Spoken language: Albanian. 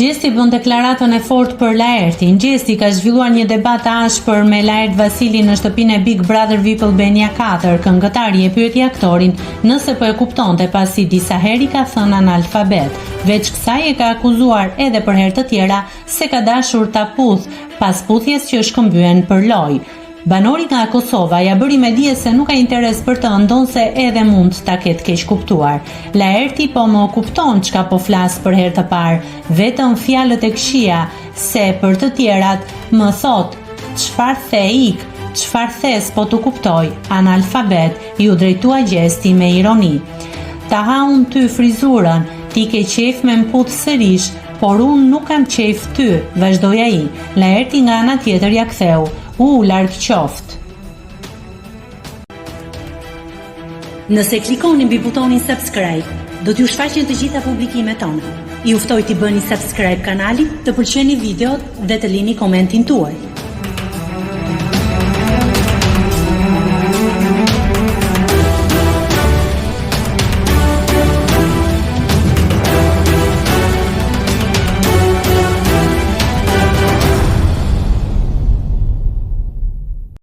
Gjesti bën deklaratën e fortë për Laertin. Gjesti ka zhvilluar një debat të ashpër me Laert Vasilin në shtëpinë e Big Brother VIP Albania 4. Këngëtari e pyeti aktorin nëse po e kuptonte pasi disa herë ka thënë analfabet. Veç kësaj e ka akuzuar edhe për herë të tjera se ka dashur ta puth pas puthjes që shkëmbyen për lojë. Banori nga Kosova ja bëri me dije se nuk ka interes për të, ndonse edhe mund ta ketë keq kuptuar. Laerti po më kupton çka po flas për herë të parë, vetëm fjalët e këqija, se për të tjerat më thot, çfarë the ik, çfarë the s'po të kuptoj, analfabet, ju drejtua Gjesti me ironi. Ta ha unë ty frizurën, ti ke qef me mputh sërish, por unë nuk kam qef ty, vazhdoi ai. Laerti nga ana tjetër ja ktheu, larg qoft. Nëse klikoni mbi butonin subscribe, do t'ju shfaqen të gjitha publikimet tona. Ju ftoj t'i bëni subscribe kanalit, të pëlqeni videot dhe të lini komentin tuaj.